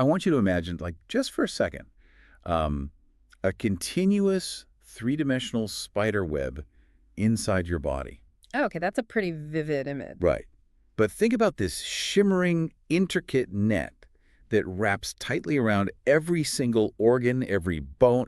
I want you to imagine, like, just for a second, um, a continuous three-dimensional spider web inside your body. Oh, okay, that's a pretty vivid image. Right. But think about this shimmering, intricate net that wraps tightly around every single organ, every bone,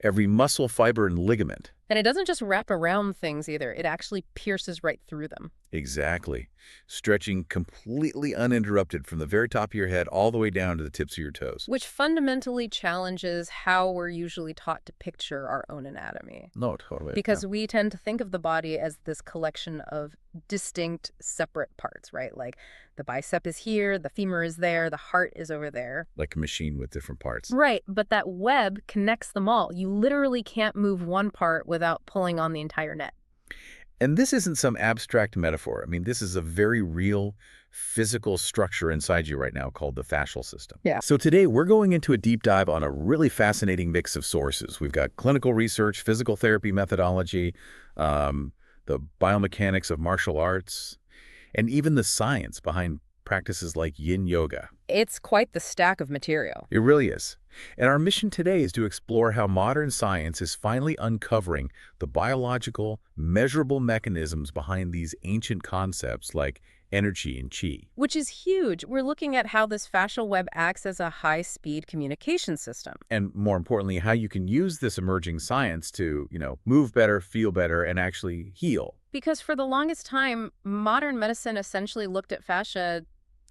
every muscle fiber and ligament. And it doesn't just wrap around things either. It actually pierces right through them. Exactly. Stretching completely uninterrupted from the very top of your head all the way down to the tips of your toes. Which fundamentally challenges how we're usually taught to picture our own anatomy. No, totally. Yeah. Because we tend to think of the body as this collection of distinct, separate parts, right? Like the bicep is here, the femur is there, the heart is over there. Like a machine with different parts. Right, but that web connects them all. You literally can't move one part without pulling on the entire net. And this isn't some abstract metaphor. I mean, this is a very real physical structure inside you right now called the fascial system. Yeah. So today we're going into a deep dive on a really fascinating mix of sources. We've got clinical research, physical therapy methodology, the biomechanics of martial arts, and even the science behind practices like yin yoga. It's quite the stack of material. It really is. And our mission today is to explore how modern science is finally uncovering the biological, measurable mechanisms behind these ancient concepts like energy and qi. Which is huge. We're looking at how this fascial web acts as a high-speed communication system. And more importantly, how you can use this emerging science to, move better, feel better, and actually heal. Because for the longest time, modern medicine essentially looked at fascia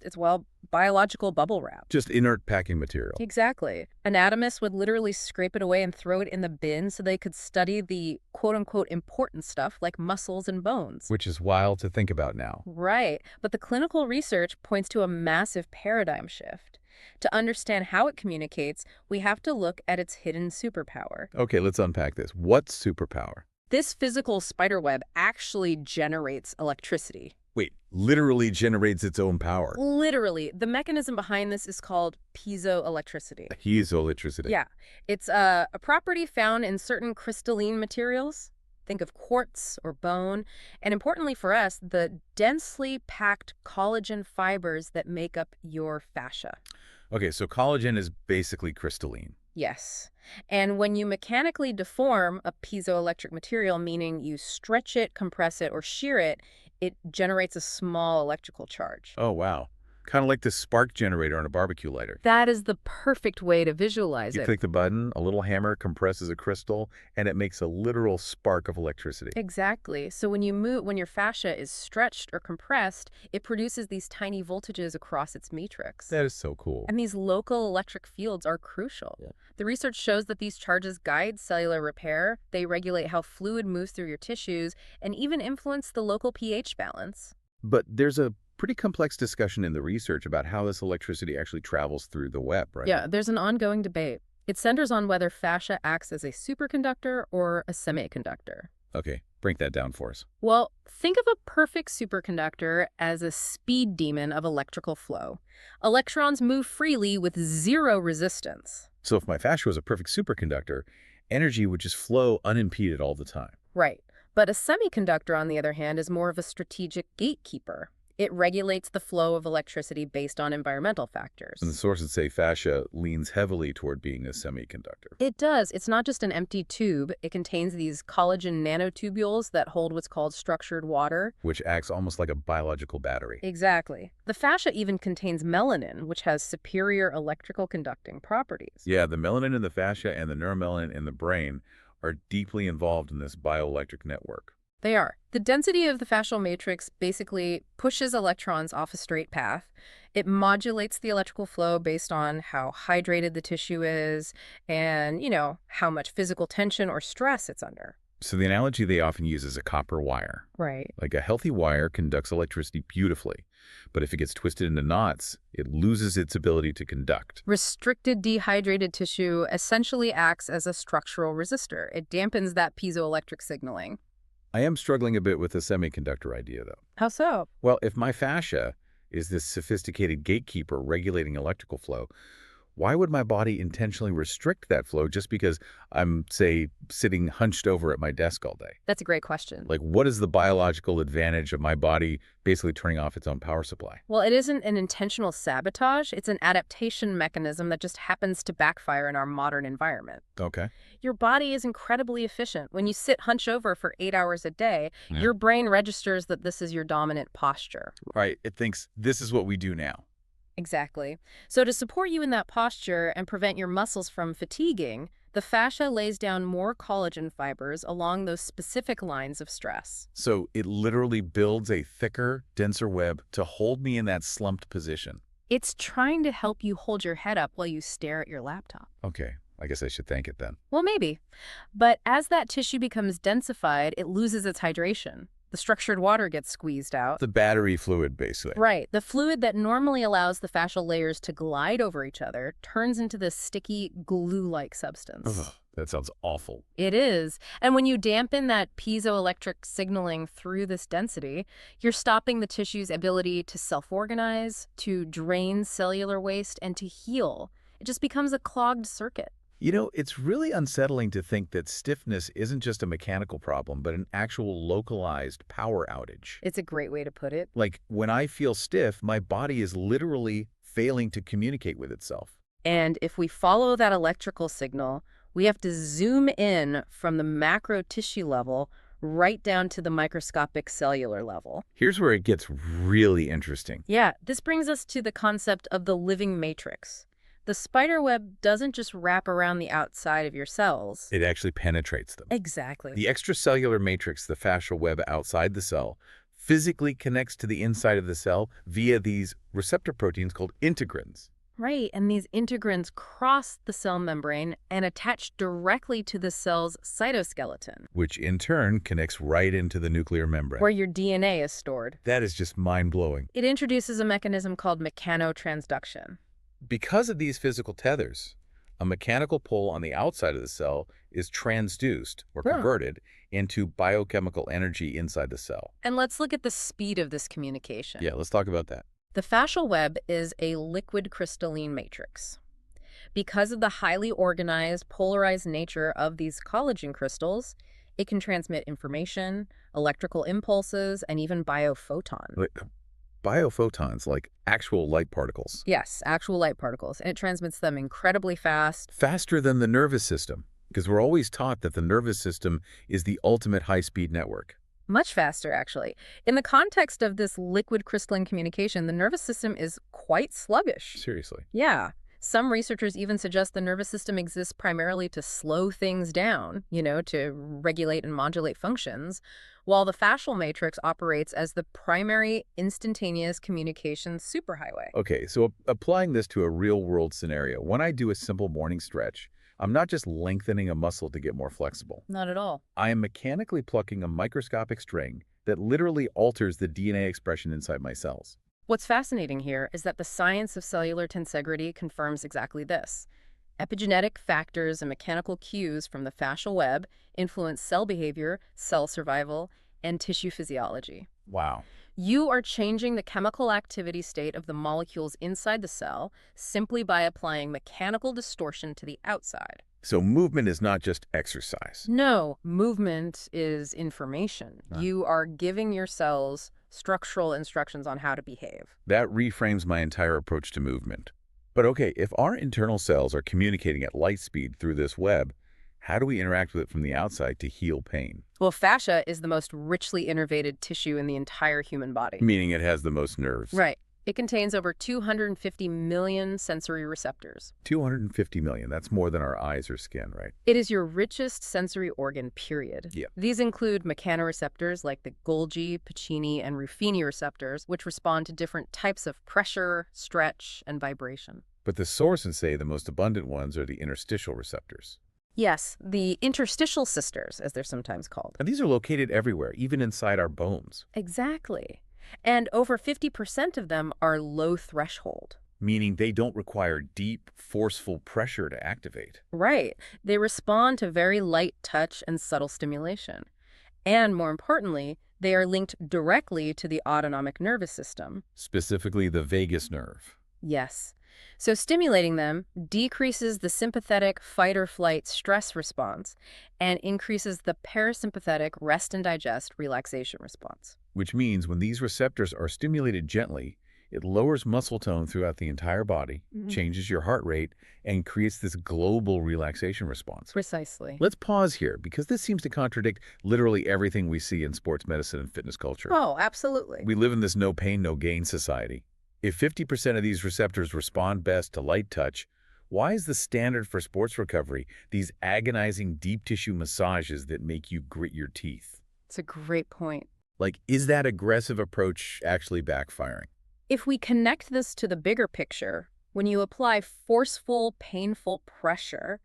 as, well, biological bubble wrap. Just inert packing material. Exactly. Anatomists would literally scrape it away and throw it in the bin so they could study the quote-unquote important stuff like muscles and bones. Which is wild to think about now. Right. But the clinical research points to a massive paradigm shift. To understand how it communicates, we have to look at its hidden superpower. Okay, let's unpack this. What's superpower? This physical spiderweb actually generates electricity. Wait, literally generates its own power. Literally. The mechanism behind this is called piezoelectricity. Piezoelectricity. Yeah. It's a property found in certain crystalline materials. Think of quartz or bone. And importantly for us, the densely packed collagen fibers that make up your fascia. Okay, so collagen is basically crystalline. Yes. And when you mechanically deform a piezoelectric material, meaning you stretch it, compress it, or shear it, it generates a small electrical charge. Oh, wow. Kind of like the spark generator on a barbecue lighter. That is the perfect way to visualize You it. click the button, a little hammer compresses a crystal, and it makes a literal spark of electricity. Exactly. So when your fascia is stretched or compressed, it produces these tiny voltages across its matrix. That is so cool. And these local electric fields are crucial. Yeah. The research shows that these charges guide cellular repair, they regulate how fluid moves through your tissues, and even influence the local pH balance. But there's a pretty complex discussion in the research about how this electricity actually travels through the web, right? Yeah, there's an ongoing debate. It centers on whether fascia acts as a superconductor or a semiconductor. Okay, break that down for us. Well, think of a perfect superconductor as a speed demon of electrical flow. Electrons move freely with zero resistance. So if my fascia was a perfect superconductor, energy would just flow unimpeded all the time. Right. But a semiconductor, on the other hand, is more of a strategic gatekeeper. It regulates the flow of electricity based on environmental factors. And the sources say fascia leans heavily toward being a semiconductor. It does. It's not just an empty tube. It contains these collagen nanotubules that hold what's called structured water. Which acts almost like a biological battery. Exactly. The fascia even contains melanin, which has superior electrical conducting properties. Yeah, the melanin in the fascia and the neuromelanin in the brain are deeply involved in this bioelectric network. They are. The density of the fascial matrix basically pushes electrons off a straight path. It modulates the electrical flow based on how hydrated the tissue is and, how much physical tension or stress it's under. So the analogy they often use is a copper wire. Right. Like a healthy wire conducts electricity beautifully, but if it gets twisted into knots, it loses its ability to conduct. Restricted dehydrated tissue essentially acts as a structural resistor. It dampens that piezoelectric signaling. I am struggling a bit with the semiconductor idea, though. How so? Well, if my fascia is this sophisticated gatekeeper regulating electrical flow, Why would my body intentionally restrict that flow just because I'm, say, sitting hunched over at my desk all day? That's a great question. Like, what is the biological advantage of my body basically turning off its own power supply? Well, it isn't an intentional sabotage. It's an adaptation mechanism that just happens to backfire in our modern environment. Okay. Your body is incredibly efficient. When you sit hunch over for 8 hours a day, Yeah. your brain registers that this is your dominant posture. Right. It thinks this is what we do now. Exactly. So to support you in that posture and prevent your muscles from fatiguing, the fascia lays down more collagen fibers along those specific lines of stress. So it literally builds a thicker, denser web to hold me in that slumped position. It's trying to help you hold your head up while you stare at your laptop. Okay. I guess I should thank it then. Well, maybe. But as that tissue becomes densified, it loses its hydration. The structured water gets squeezed out. The battery fluid, basically. Right. The fluid that normally allows the fascial layers to glide over each other turns into this sticky, glue-like substance. Ugh, that sounds awful. It is. And when you dampen that piezoelectric signaling through this density, you're stopping the tissue's ability to self-organize, to drain cellular waste, and to heal. It just becomes a clogged circuit. You know, it's really unsettling to think that stiffness isn't just a mechanical problem, but an actual localized power outage. It's a great way to put it. Like, when I feel stiff, my body is literally failing to communicate with itself. And if we follow that electrical signal, we have to zoom in from the macro tissue level right down to the microscopic cellular level. Here's where it gets really interesting. Yeah, this brings us to the concept of the living matrix. The spider web doesn't just wrap around the outside of your cells. It actually penetrates them. Exactly. The extracellular matrix, the fascial web outside the cell, physically connects to the inside of the cell via these receptor proteins called integrins. Right, and these integrins cross the cell membrane and attach directly to the cell's cytoskeleton, Which in turn connects right into the nuclear membrane. where your DNA is stored. That is just mind-blowing. It introduces a mechanism called mechanotransduction. Because of these physical tethers, a mechanical pull on the outside of the cell is transduced or Huh. converted into biochemical energy inside the cell. And let's look at the speed of this communication. Yeah, let's talk about that. The fascial web is a liquid crystalline matrix. Because of the highly organized, polarized nature of these collagen crystals, it can transmit information, electrical impulses, and even biophotons. Like, biophotons, like actual light particles. Yes, actual light particles, and it transmits them incredibly fast. Faster than the nervous system, because we're always taught that the nervous system is the ultimate high-speed network. Much faster, actually. In the context of this liquid crystalline communication, the nervous system is quite sluggish. Seriously. Yeah. Some researchers even suggest the nervous system exists primarily to slow things down, to regulate and modulate functions, while the fascial matrix operates as the primary instantaneous communications superhighway. Okay, so applying this to a real-world scenario, when I do a simple morning stretch, I'm not just lengthening a muscle to get more flexible. Not at all. I am mechanically plucking a microscopic string that literally alters the DNA expression inside my cells. What's fascinating here is that the science of cellular tensegrity confirms exactly this. Epigenetic factors and mechanical cues from the fascial web influence cell behavior, cell survival, and tissue physiology. Wow. You are changing the chemical activity state of the molecules inside the cell simply by applying mechanical distortion to the outside. So movement is not just exercise. No, movement is information. Huh. You are giving your cells structural instructions on how to behave. That reframes my entire approach to movement. But okay, if our internal cells are communicating at light speed through this web, how do we interact with it from the outside to heal pain? Well, fascia is the most richly innervated tissue in the entire human body. Meaning it has the most nerves. Right. It contains over 250 million sensory receptors. 250 million. That's more than our eyes or skin, right? It is your richest sensory organ, period. Yeah. These include mechanoreceptors like the Golgi, Pacini, and Ruffini receptors, which respond to different types of pressure, stretch, and vibration. But the sources say the most abundant ones are the interstitial receptors. Yes, the interstitial sisters, as they're sometimes called. And these are located everywhere, even inside our bones. Exactly. And over 50% of them are low threshold. Meaning they don't require deep, forceful pressure to activate. Right. They respond to very light touch and subtle stimulation. And more importantly, they are linked directly to the autonomic nervous system. Specifically the vagus nerve. Yes. So stimulating them decreases the sympathetic fight-or-flight stress response and increases the parasympathetic rest and digest relaxation response. Which means when these receptors are stimulated gently, it lowers muscle tone throughout the entire body, Mhm. changes your heart rate, and creates this global relaxation response. Precisely. Let's pause here because this seems to contradict literally everything we see in sports medicine and fitness culture. Oh, absolutely. We live in this no pain, no gain society. If 50% of these receptors respond best to light touch, why is the standard for sports recovery these agonizing deep tissue massages that make you grit your teeth? It's a great point. Like, is that aggressive approach actually backfiring? If we connect this to the bigger picture, when you apply forceful, painful pressure,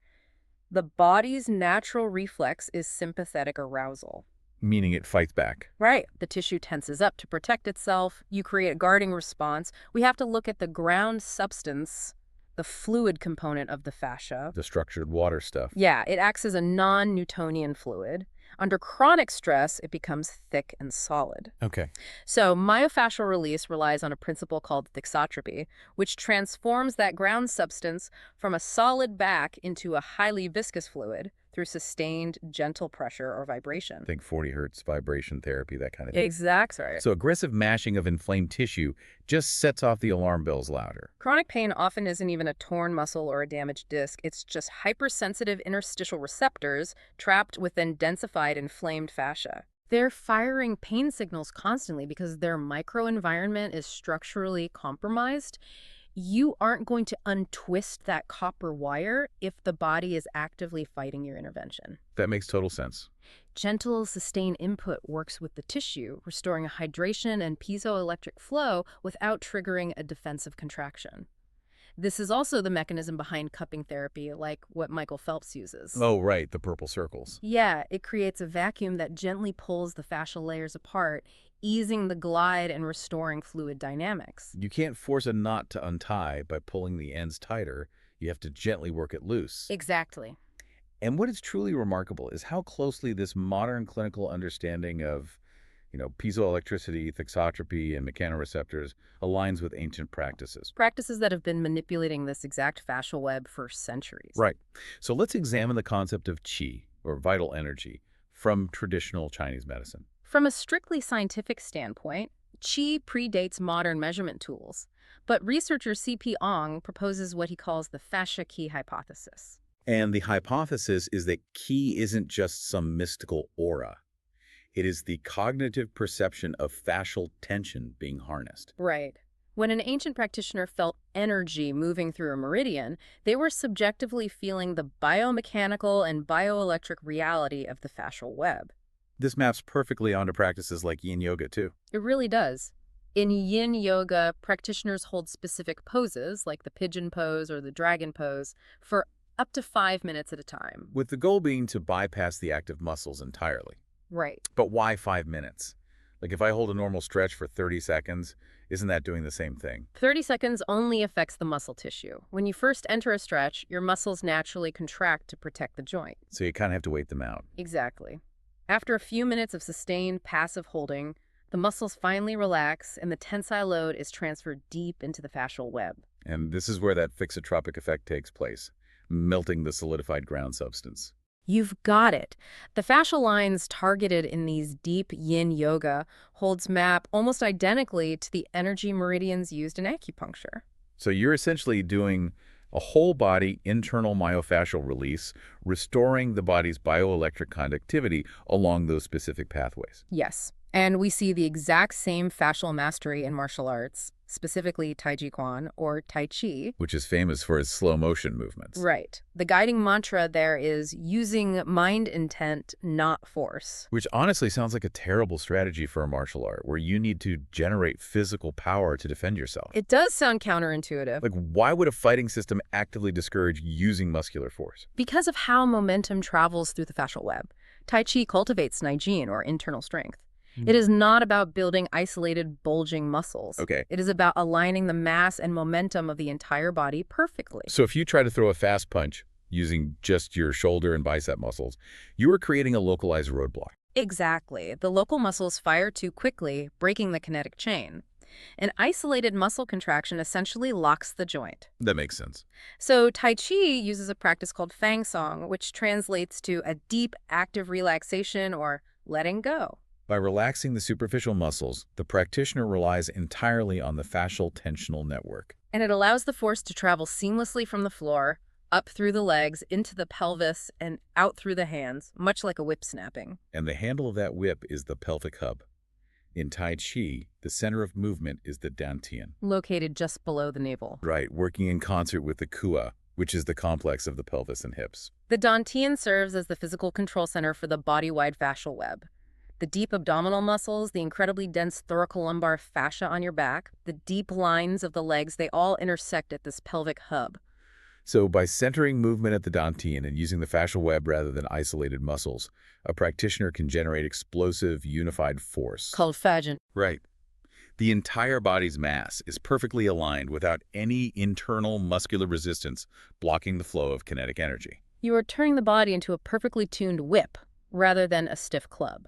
the body's natural reflex is sympathetic arousal. Meaning it fights back. Right. The tissue tenses up to protect itself. You create a guarding response. We have to look at the ground substance, the fluid component of the fascia. The structured water stuff. Yeah, it acts as a non-Newtonian fluid. Under chronic stress, it becomes thick and solid. Okay. So myofascial release relies on a principle called thixotropy, which transforms that ground substance from a solid back into a highly viscous fluid through sustained, gentle pressure or vibration. Think 40 hertz vibration therapy, that kind of thing. Exactly. So aggressive mashing of inflamed tissue just sets off the alarm bells louder. Chronic pain often isn't even a torn muscle or a damaged disc. It's just hypersensitive interstitial receptors trapped within densified, inflamed fascia. They're firing pain signals constantly because their microenvironment is structurally compromised. You aren't going to untwist that copper wire if the body is actively fighting your intervention. That makes total sense. Gentle, sustained input works with the tissue, restoring hydration and piezoelectric flow without triggering a defensive contraction. This is also the mechanism behind cupping therapy, like what Michael Phelps uses. Oh, right, the purple circles. Yeah, it creates a vacuum that gently pulls the fascial layers apart, easing the glide and restoring fluid dynamics. You can't force a knot to untie by pulling the ends tighter. You have to gently work it loose. Exactly. And what is truly remarkable is how closely this modern clinical understanding of, piezoelectricity, thixotropy, and mechanoreceptors aligns with ancient practices. Practices that have been manipulating this exact fascial web for centuries. Right. So let's examine the concept of qi, or vital energy, from traditional Chinese medicine. From a strictly scientific standpoint, qi predates modern measurement tools, but researcher C.P. Ong proposes what he calls the fascia qi hypothesis. And the hypothesis is that qi isn't just some mystical aura. It is the cognitive perception of fascial tension being harnessed. Right. When an ancient practitioner felt energy moving through a meridian, they were subjectively feeling the biomechanical and bioelectric reality of the fascial web. This maps perfectly onto practices like yin yoga, too. It really does. In yin yoga, practitioners hold specific poses, like the pigeon pose or the dragon pose, for up to 5 minutes at a time. With the goal being to bypass the active muscles entirely. Right. But why 5 minutes? Like if I hold a normal stretch for 30 seconds, isn't that doing the same thing? 30 seconds only affects the muscle tissue. When you first enter a stretch, your muscles naturally contract to protect the joint. So you kind of have to wait them out. Exactly. After a few minutes of sustained passive holding, the muscles finally relax and the tensile load is transferred deep into the fascial web. And this is where that fixotropic effect takes place, melting the solidified ground substance. You've got it. The fascial lines targeted in these deep yin yoga holds map almost identically to the energy meridians used in acupuncture. So you're essentially doing a whole body internal myofascial release, restoring the body's bioelectric conductivity along those specific pathways. Yes. And we see the exact same fascial mastery in martial arts, specifically Tai Chi Chuan or Tai Chi. Which is famous for its slow motion movements. Right. The guiding mantra there is using mind intent, not force. Which honestly sounds like a terrible strategy for a martial art, where you need to generate physical power to defend yourself. It does sound counterintuitive. Like, why would a fighting system actively discourage using muscular force? Because of how momentum travels through the fascial web. Tai Chi cultivates Naijin, or internal strength. It is not about building isolated, bulging muscles. Okay. It is about aligning the mass and momentum of the entire body perfectly. So if you try to throw a fast punch using just your shoulder and bicep muscles, you are creating a localized roadblock. Exactly. The local muscles fire too quickly, breaking the kinetic chain. An isolated muscle contraction essentially locks the joint. That makes sense. So Tai Chi uses a practice called Fang Song, which translates to a deep, active relaxation or letting go. By relaxing the superficial muscles, the practitioner relies entirely on the fascial tensional network. And it allows the force to travel seamlessly from the floor, up through the legs, into the pelvis, and out through the hands, much like a whip snapping. And the handle of that whip is the pelvic hub. In Tai Chi, the center of movement is the dantian. Located just below the navel. Right, working in concert with the kua, which is the complex of the pelvis and hips. The dantian serves as the physical control center for the body-wide fascial web. The deep abdominal muscles, the incredibly dense thoracolumbar fascia on your back, the deep lines of the legs, they all intersect at this pelvic hub. So by centering movement at the dantian and using the fascial web rather than isolated muscles, a practitioner can generate explosive, unified force. Called Fascia. Right. The entire body's mass is perfectly aligned without any internal muscular resistance blocking the flow of kinetic energy. You are turning the body into a perfectly tuned whip rather than a stiff club.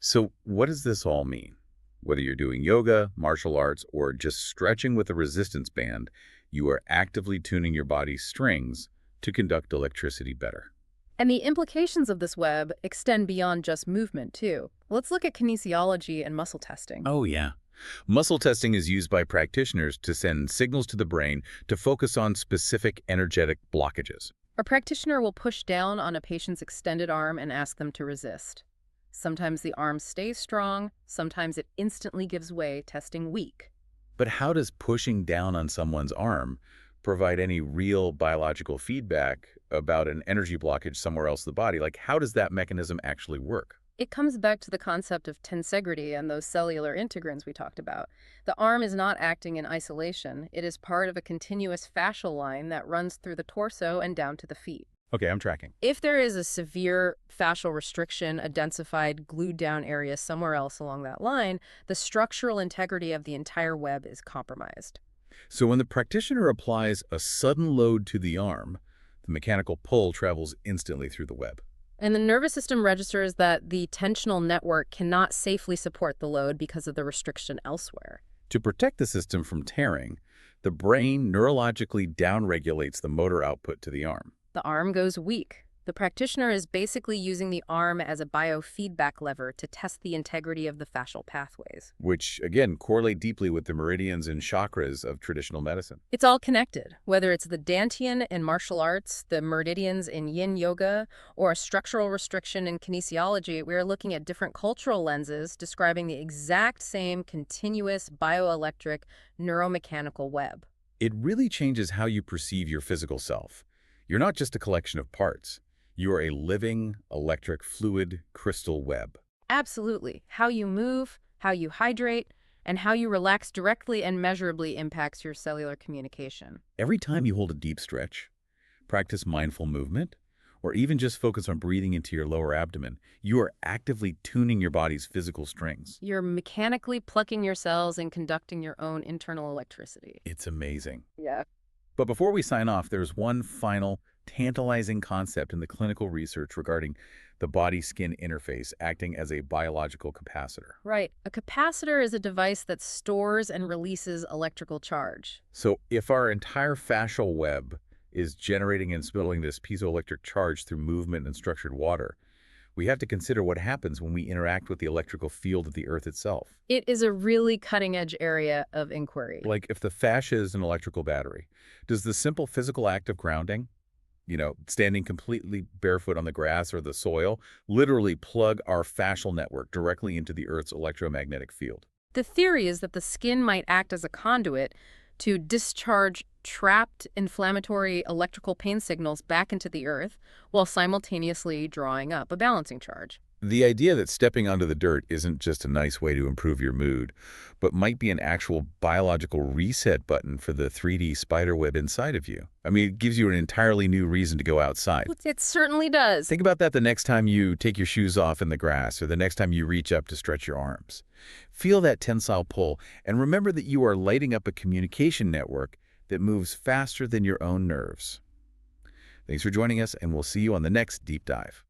So what does this all mean? Whether you're doing yoga, martial arts, or just stretching with a resistance band, you are actively tuning your body's strings to conduct electricity better. And the implications of this web extend beyond just movement, too. Let's look at kinesiology and muscle testing. Oh, yeah. Muscle testing is used by practitioners to send signals to the brain to focus on specific energetic blockages. A practitioner will push down on a patient's extended arm and ask them to resist. Sometimes the arm stays strong, sometimes it instantly gives way, testing weak. But how does pushing down on someone's arm provide any real biological feedback about an energy blockage somewhere else in the body? Like, how does that mechanism actually work? It comes back to the concept of tensegrity and those cellular integrins we talked about. The arm is not acting in isolation. It is part of a continuous fascial line that runs through the torso and down to the feet. Okay, I'm tracking. If there is a severe fascial restriction, a densified, glued down area somewhere else along that line, the structural integrity of the entire web is compromised. So when the practitioner applies a sudden load to the arm, the mechanical pull travels instantly through the web. And the nervous system registers that the tensional network cannot safely support the load because of the restriction elsewhere. To protect the system from tearing, the brain neurologically downregulates the motor output to the arm. The arm goes weak. The practitioner is basically using the arm as a biofeedback lever to test the integrity of the fascial pathways. Which, again, correlate deeply with the meridians and chakras of traditional medicine. It's all connected, whether it's the dantian in martial arts, the meridians in yin yoga, or a structural restriction in kinesiology. We are looking at different cultural lenses describing the exact same continuous bioelectric neuromechanical web. It really changes how you perceive your physical self. You're not just a collection of parts. You are a living, electric, fluid, crystal web. Absolutely. How you move, how you hydrate, and how you relax directly and measurably impacts your cellular communication. Every time you hold a deep stretch, practice mindful movement, or even just focus on breathing into your lower abdomen, you are actively tuning your body's physical strings. You're mechanically plucking your cells and conducting your own internal electricity. It's amazing. Yeah. But before we sign off, there's one final tantalizing concept in the clinical research regarding the body-skin interface acting as a biological capacitor. Right. A capacitor is a device that stores and releases electrical charge. So if our entire fascial web is generating and spilling this piezoelectric charge through movement and structured water, we have to consider what happens when we interact with the electrical field of the Earth itself. It is a really cutting-edge area of inquiry. Like if the fascia is an electrical battery, does the simple physical act of grounding, standing completely barefoot on the grass or the soil, literally plug our fascial network directly into the Earth's electromagnetic field? The theory is that the skin might act as a conduit to discharge trapped inflammatory electrical pain signals back into the earth while simultaneously drawing up a balancing charge. The idea that stepping onto the dirt isn't just a nice way to improve your mood, but might be an actual biological reset button for the 3D spiderweb inside of you. I mean, it gives you an entirely new reason to go outside. It certainly does. Think about that the next time you take your shoes off in the grass or the next time you reach up to stretch your arms. Feel that tensile pull and remember that you are lighting up a communication network that moves faster than your own nerves. Thanks for joining us, and we'll see you on the next Deep Dive.